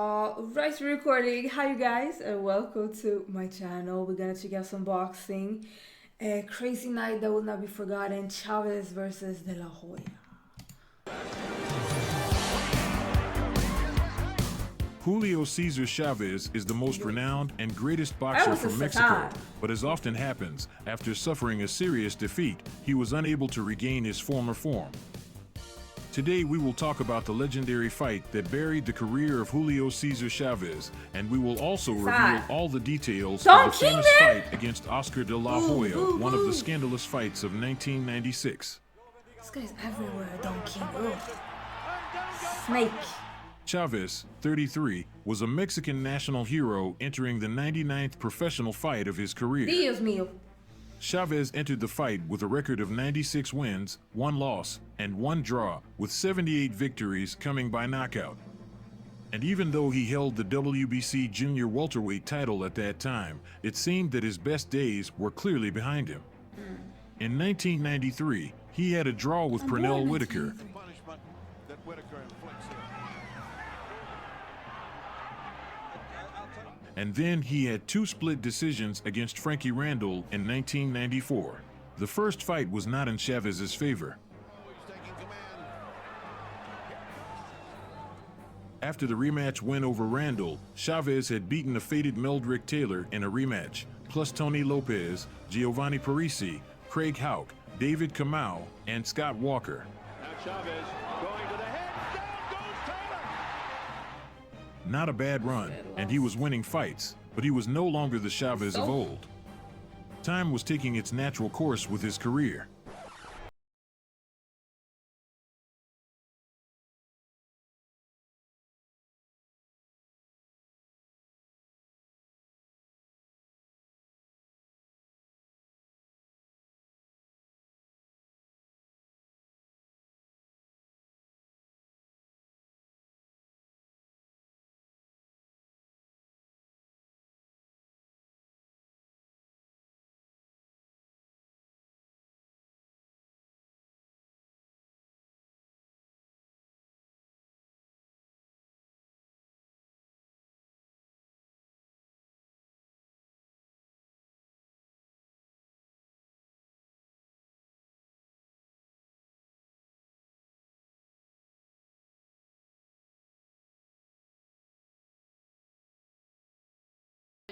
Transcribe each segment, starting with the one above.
Right, recording. Hi, you guys, and welcome to my channel. We're gonna check out some boxing. A crazy night that will not be forgotten. Chavez versus De La Hoya. Julio Cesar Chavez is the most renowned and greatest That boxer was a from Mexico, facade. but as often happens, after suffering a serious defeat, he was unable to regain his former form. Today we will talk about the legendary fight that buried the career of Julio Cesar Chavez, and we will also reveal all the details of the famous fight against Oscar de la Hoya, one of the scandalous fights of 1996. This guy's everywhere, Don King. Ugh. Snake. Chavez, 33, was a Mexican national hero entering the 99th professional fight of his career. Dios mío. Chavez entered the fight with a record of 96 wins, 1 loss, and 1 draw, with 78 victories coming by knockout. And even though he held the WBC junior welterweight title at that time, it seemed that his best days were clearly behind him. In 1993, he had a draw with Pernell Whitaker. And then he had 2 split decisions against Frankie Randall in 1994. The first fight was not in Chavez's favor. After the rematch win over Randall, Chavez had beaten the fated Meldrick Taylor in a rematch, plus Tony Lopez, Giovanni Parisi, Craig Houck, David Kamau, and Scott Walker. Now Chavez going to the head. Down goes Taylor. Not a bad run, and he was winning fights, but he was no longer the Chavez of old. Time was taking its natural course with his career.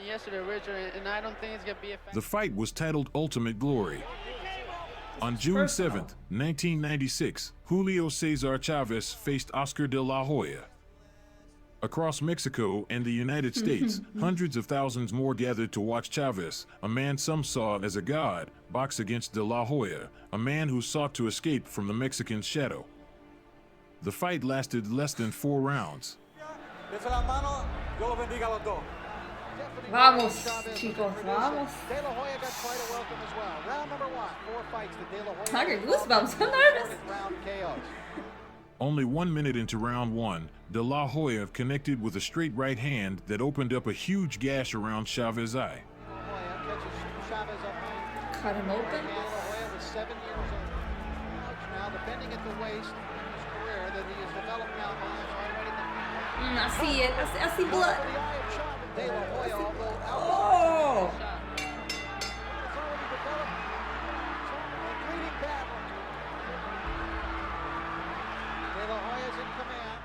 Yesterday, Richard, and I don't think it's gonna be effective. The fight was titled Ultimate Glory. On June 7th, 1996, Julio Cesar Chavez faced Oscar de la Hoya. Across Mexico and the United States, hundreds of thousands more gathered to watch Chavez, a man some saw as a god, box against de la Hoya, a man who sought to escape from the Mexican's shadow. The fight lasted less than 4 rounds. Vamos, chicos, vamos. De La Hoya got quite a welcome as well. Round number 1, 4 fights to De La Hoya. I get goosebumps. I'm nervous. Round KOs. Only 1 minute into round 1, de la Hoya connected with a straight right hand that opened up a huge gash around Chavez's eye. Hoya catches Chavez up high. Cut him open. De La Hoya was 7 years old. Now the bending at the waist in his career that he has developed now is already the I see it. I see blood. the eye of Chavez. De La Hoya, although Oh! it's already developed. So, bleeding badly. De La Hoya's in command.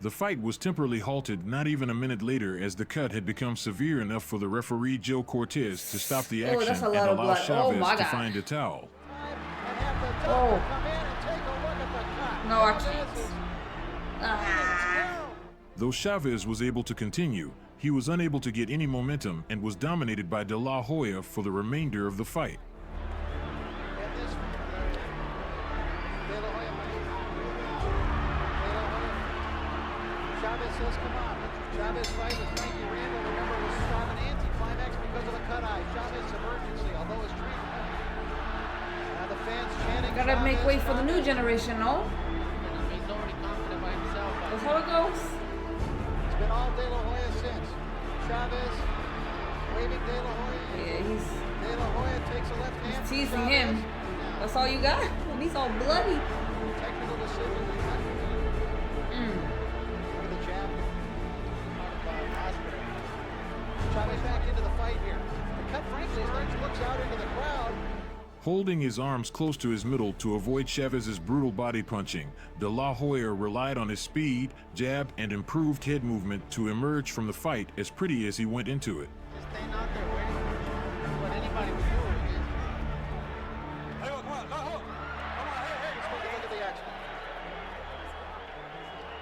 The fight was temporarily halted not even a minute later as the cut had become severe enough for the referee Joe Cortez to stop the action that's a and lot of allow blood. Oh Chavez my to God. find a towel. And have the Oh. doctor come in and take a look at the cut. No, I Chavez can't. is Ah. down. Though Chavez was able to continue, he was unable to get any momentum and was dominated by de la Hoya for the remainder of the fight. And this De La Hoya. De La Hoya. Chavez says, come on. Chavez fight with Frankie Randall, remember, was sort of an anti-climax because of the cut eye. Chavez emergency, although his treatment. Now the fans chanting. Gotta make Chavez, way for the new generation, no? He's already confident by himself. That's how it goes. It's been all De La Hoya since. Chavez waving De La Hoya. Yeah, he's De La Hoya takes a left hand. from teasing Chavez. him. That's all you got? And he's all bloody. Technical decision. Look at the jab. Chavez back into the fight here. The cut, frankly, looks out into the crowd. Holding his arms close to his middle to avoid Chavez's brutal body punching, De La Hoya relied on his speed, jab, and improved head movement to emerge from the fight as pretty as he went into it. Just staying out there waiting for what anybody would do. Look at the action.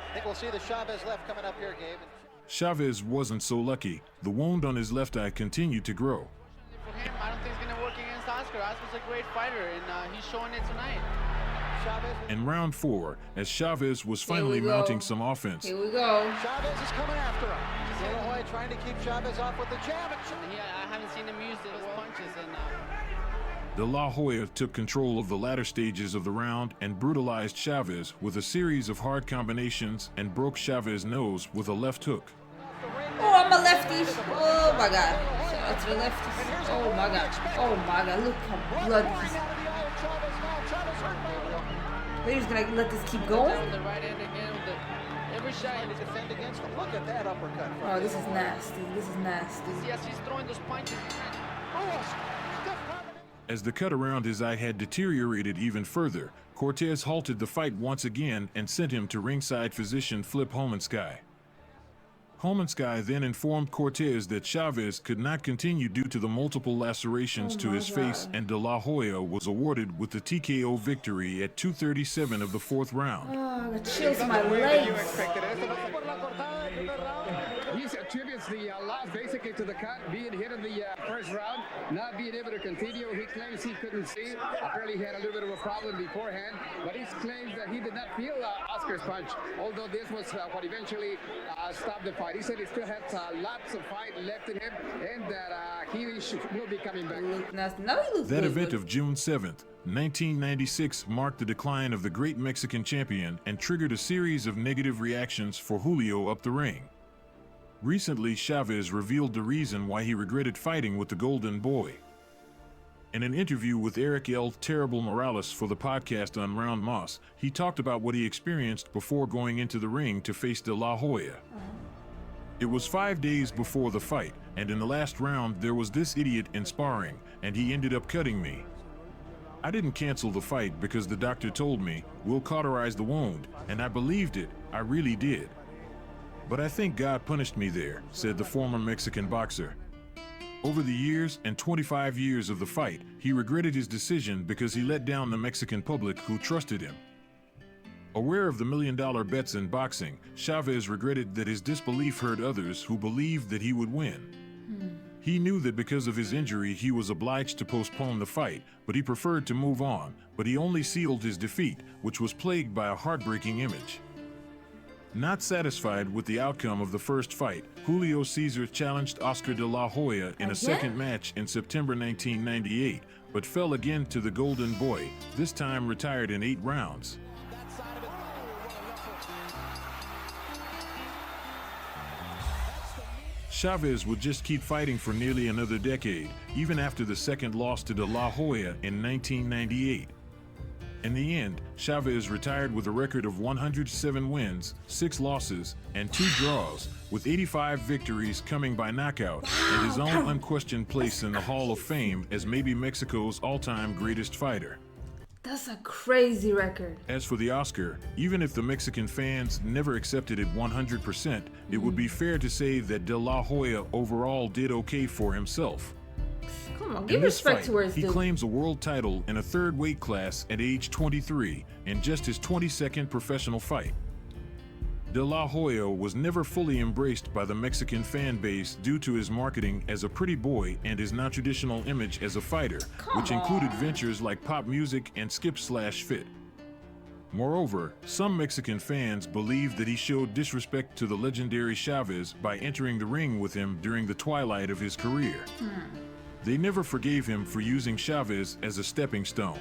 I think we'll see the Chavez left coming up here, Gabe. Chavez wasn't so lucky. The wound on his left eye continued to grow. For him, I don't think it's going to work against Oscar. Oscar's a great fighter, and he's showing it tonight. Chavez. In round 4, as Chavez was finally mounting some offense, Here we go. Chavez is coming after him. De La Hoya trying to keep Chavez off with the jab. I haven't seen him use those punches, and De La Hoya took control of the latter stages of the round and brutalized Chavez with a series of hard combinations and broke Chavez's nose with a left hook. Oh, I'm a lefty. Oh my god. Shout out to the lefties. Oh my god. Oh my god. Look how bloody he's. They're just gonna let this keep going? the right hand again. Every shot Trying to defend against him. Look at that uppercut. Oh, this is nasty. This is nasty. yes, he's throwing those punches. As the cut around his eye had deteriorated even further, Cortez halted the fight once again and sent him to ringside physician Flip Homensky. Homensky then informed Cortez that Chavez could not continue due to the multiple lacerations to his face, and De La Hoya was awarded with the TKO victory at 2:37 of the 4th round. Oh, that chills my legs. He attributes the loss basically to the cut, being hit in the first round, not being able to continue. He claims he couldn't see. Apparently he had a little bit of a problem beforehand, but he claims that he did not feel Oscar's punch, although this was what eventually stopped the fight. He said he still had lots of fight left in him, and that he will be coming back. Nasty. Now he looks That good, event but- of June 7th, 1996 marked the decline of the great Mexican champion and triggered a series of negative reactions for Julio up the ring. Recently, Chavez revealed the reason why he regretted fighting with the Golden Boy. In an interview with Eric L. Terrible Morales for the podcast on Round Moss, he talked about what he experienced before going into the ring to face De La Hoya. It was 5 days before the fight, and in the last round there was this idiot in sparring, and he ended up cutting me. I didn't cancel the fight because the doctor told me, we'll cauterize the wound, and I believed it, I really did. But I think God punished me there, said the former Mexican boxer. Over the years and 25 years of the fight, he regretted his decision because he let down the Mexican public who trusted him. Aware of the million-dollar bets in boxing, Chavez regretted that his disbelief hurt others who believed that he would win. He knew that because of his injury he was obliged to postpone the fight, but he preferred to move on, but he only sealed his defeat, which was plagued by a heartbreaking image. Not satisfied with the outcome of the first fight, Julio Cesar challenged Oscar De La Hoya in a second match in September 1998, but fell again to the Golden Boy, this time retired in 8 rounds. Chavez would just keep fighting for nearly another decade, even after the second loss to De La Hoya in 1998. In the end, Chavez retired with a record of 107 wins, 6 losses, and 2 draws, with 85 victories coming by knockout, and his own unquestioned place in the Hall of Fame as maybe Mexico's all-time greatest fighter. That's a crazy record. As for the Oscar, even if the Mexican fans never accepted it 100%, it would be fair to say that De La Hoya overall did okay for himself. Come on, In give this respect fight, to where it's he due. claims a world title in a 3rd weight class at age 23 in just his 22nd professional fight. De La Hoya was never fully embraced by the Mexican fan base due to his marketing as a pretty boy and his non-traditional image as a fighter, which included ventures like pop music and skip/fit. Moreover, some Mexican fans believed that he showed disrespect to the legendary Chavez by entering the ring with him during the twilight of his career. They never forgave him for using Chavez as a stepping stone.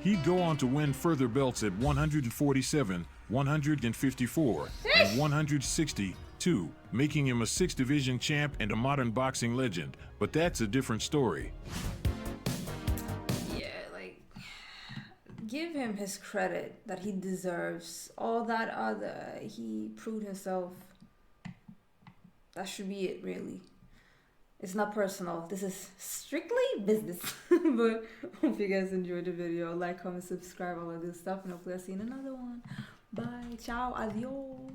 He'd go on to win further belts at 147, 154, and 162, making him a 6th division champ and a modern boxing legend, but that's a different story. Yeah, like, give him his credit that he deserves. All that other, he proved himself. That should be it, really. It's not personal. This is strictly business. But hope you guys enjoyed the video. Like, comment, subscribe, all of this stuff. And hopefully I'll see you in another one. Bye. Ciao. Adios.